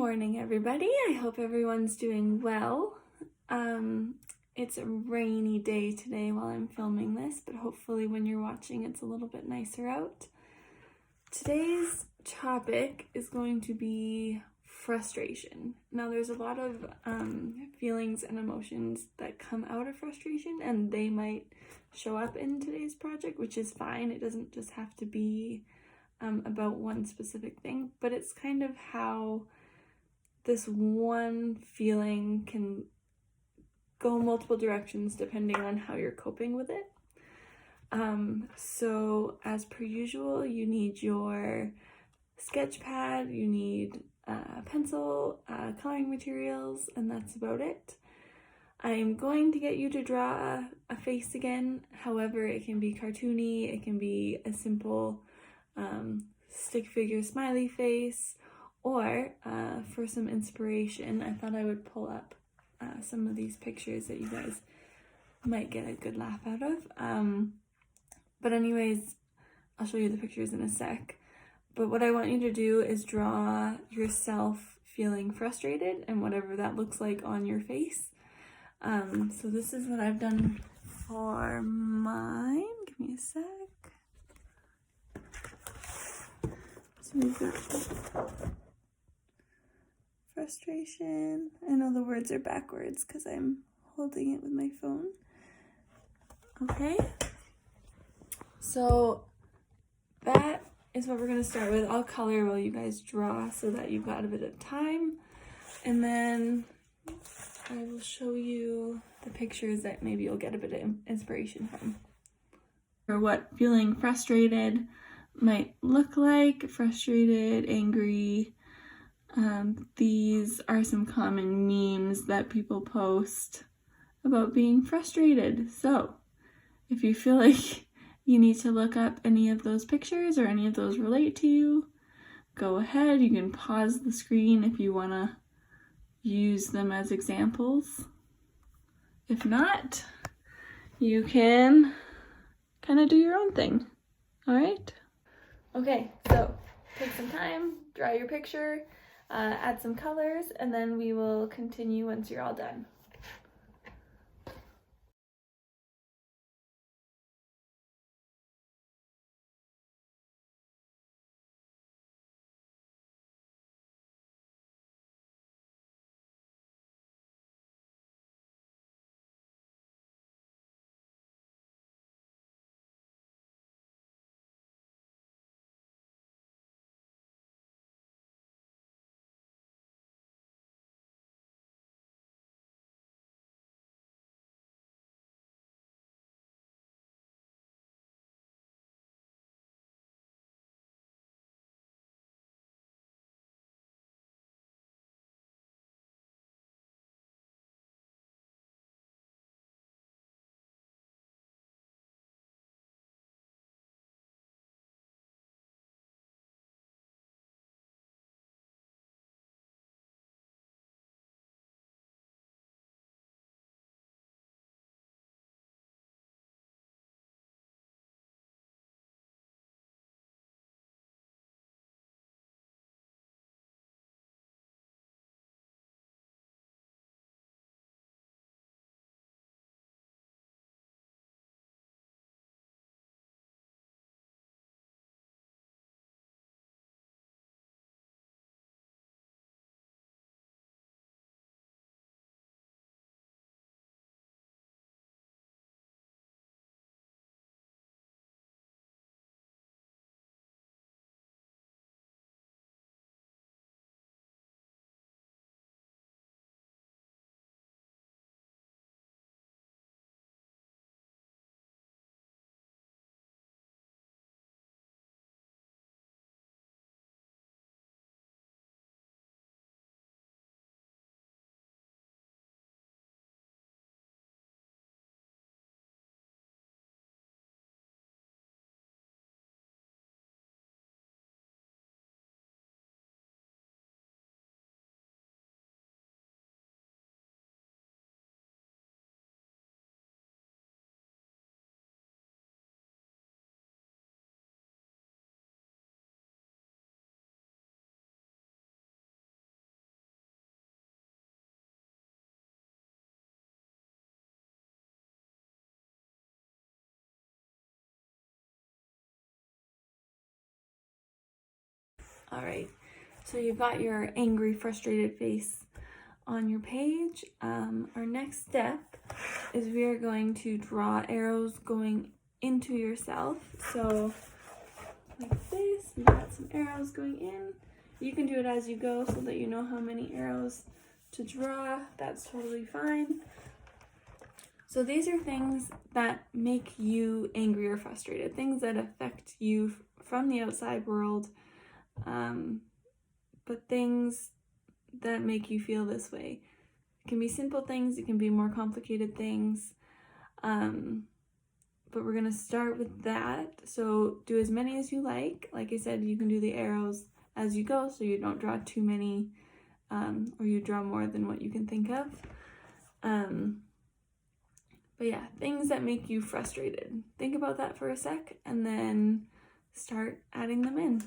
morning, everybody. I hope everyone's doing well. It's a rainy day today while I'm filming this, but hopefully when you're watching it's a little bit nicer out. Today's topic is going to be frustration. Now, there's a lot of feelings and emotions that come out of frustration, and they might show up in today's project, which is fine. It doesn't just have to be about one specific thing, but it's kind of how this one feeling can go multiple directions depending on how you're coping with it. So as per usual, you need your sketch pad, you need a pencil, coloring materials, and that's about it. I'm going to get you to draw a face again. However, it can be cartoony, it can be a simple stick figure smiley face, or for some inspiration, I thought I would pull up some of these pictures that you guys might get a good laugh out of. But anyways, I'll show you the pictures in a sec. But what I want you to do is draw yourself feeling frustrated and whatever that looks like on your face. So this is what I've done for mine. Give me a sec. So we've got frustration. I know the words are backwards because I'm holding it with my phone. Okay. So that is what we're going to start with. I'll color while you guys draw so that you've got a bit of time. And then I will show you the pictures that maybe you'll get a bit of inspiration from. Or what feeling frustrated might look like. Frustrated, angry. These are some common memes that people post about being frustrated. So if you feel like you need to look up any of those pictures or any of those relate to you, go ahead. You can pause the screen if you want to use them as examples. If not, you can kind of do your own thing. All right? Okay, so take some time, draw your picture, add some colors, and then we will continue once you're all done. All right, so you've got your angry, frustrated face on your page. Our next step is we are going to draw arrows going into yourself. So like this, you got some arrows going in. You can do it as you go so that you know how many arrows to draw. That's totally fine. So these are things that make you angry or frustrated, things that affect you from the outside world, but things that make you feel this way. It can be simple things, it can be more complicated things, but we're going to start with that. So do as many as you like. Like I said, you can do the arrows as you go so you don't draw too many, or you draw more than what you can think of. But yeah, things that make you frustrated. Think about that for a sec and then start adding them in.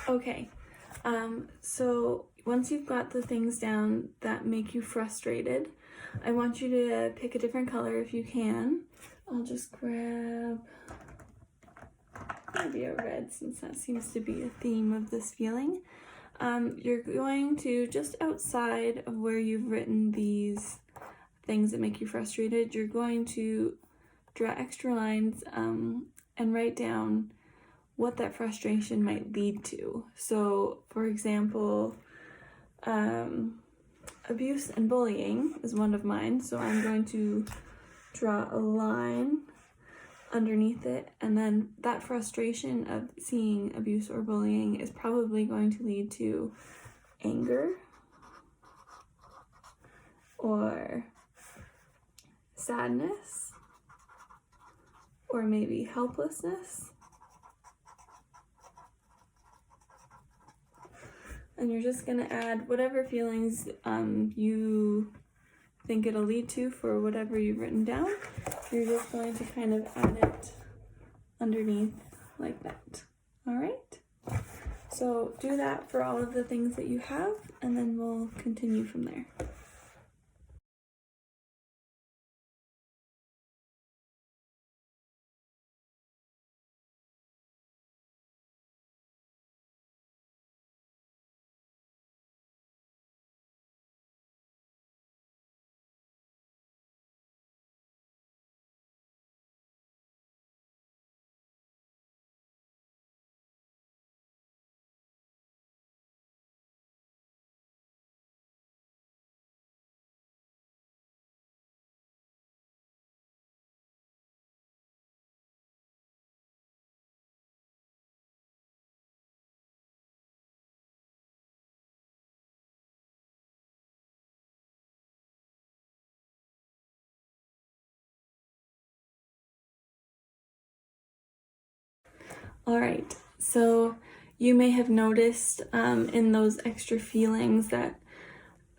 Okay, so once you've got the things down that make you frustrated, I want you to pick a different color if you can. I'll just grab maybe a red since that seems to be a theme of this feeling. You're going to, just outside of where you've written these things that make you frustrated, you're going to draw extra lines and write down what that frustration might lead to. So, for example, abuse and bullying is one of mine, so I'm going to draw a line underneath it, and then that frustration of seeing abuse or bullying is probably going to lead to anger or sadness or maybe helplessness. And you're just going to add whatever feelings you think it'll lead to for whatever you've written down. You're just going to kind of add it underneath like that. All right? So do that for all of the things that you have, and then we'll continue from there. All right, so you may have noticed in those extra feelings that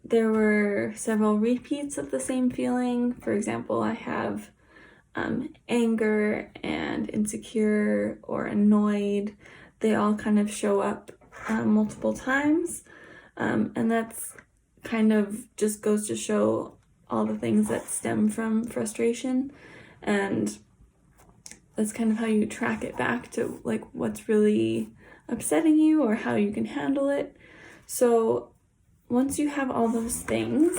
there were several repeats of the same feeling. For example, I have anger and insecure or annoyed. They all kind of show up multiple times, and that's kind of just goes to show all the things that stem from frustration, and that's kind of how you track it back to like what's really upsetting you or how you can handle it. So once you have all those things,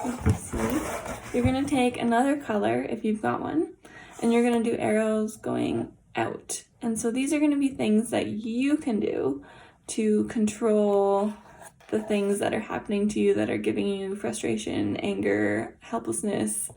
you can see, you're going to take another color if you've got one, and you're going to do arrows going out. And so these are going to be things that you can do to control the things that are happening to you that are giving you frustration, anger, helplessness,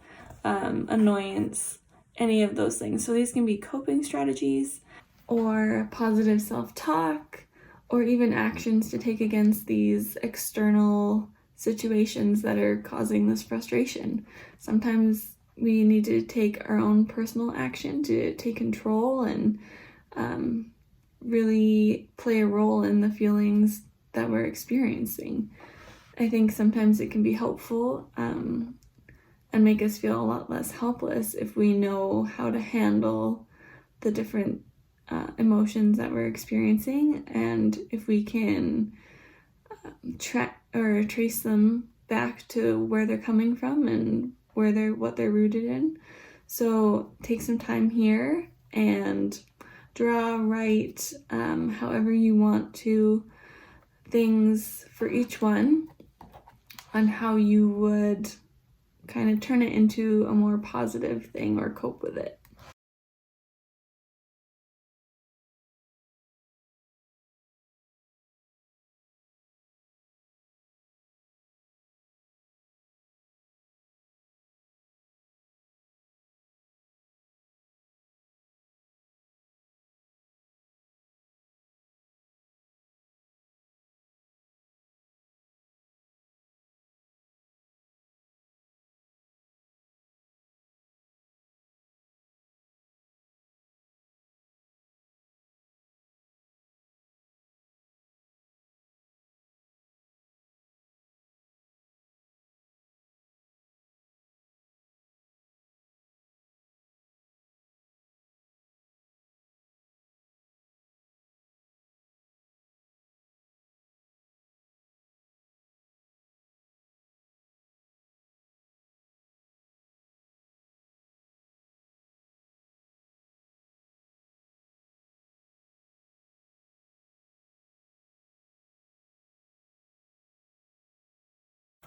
annoyance, any of those things. So these can be coping strategies or positive self-talk, or even actions to take against these external situations that are causing this frustration. Sometimes we need to take our own personal action to take control and really play a role in the feelings that we're experiencing. I think sometimes it can be helpful and make us feel a lot less helpless if we know how to handle the different emotions that we're experiencing, and if we can trace them back to where they're coming from and what they're rooted in. So take some time here and draw, write, however you want to, things for each one on how you would kind of turn it into a more positive thing or cope with it.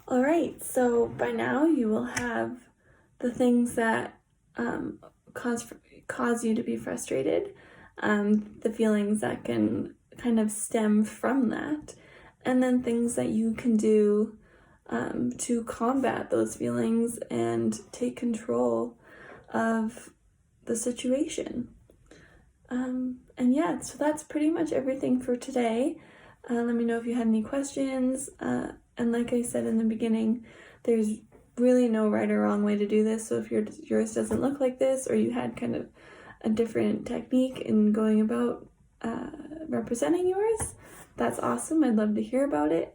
All right, so by now you will have the things that cause you to be frustrated, the feelings that can kind of stem from that, and then things that you can do to combat those feelings and take control of the situation. And yeah, so that's pretty much everything for today. Let me know if you had any questions. And like I said in the beginning, there's really no right or wrong way to do this. So if yours doesn't look like this, or you had kind of a different technique in going about representing yours, that's awesome. I'd love to hear about it.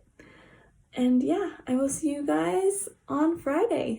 And yeah, I will see you guys on Friday.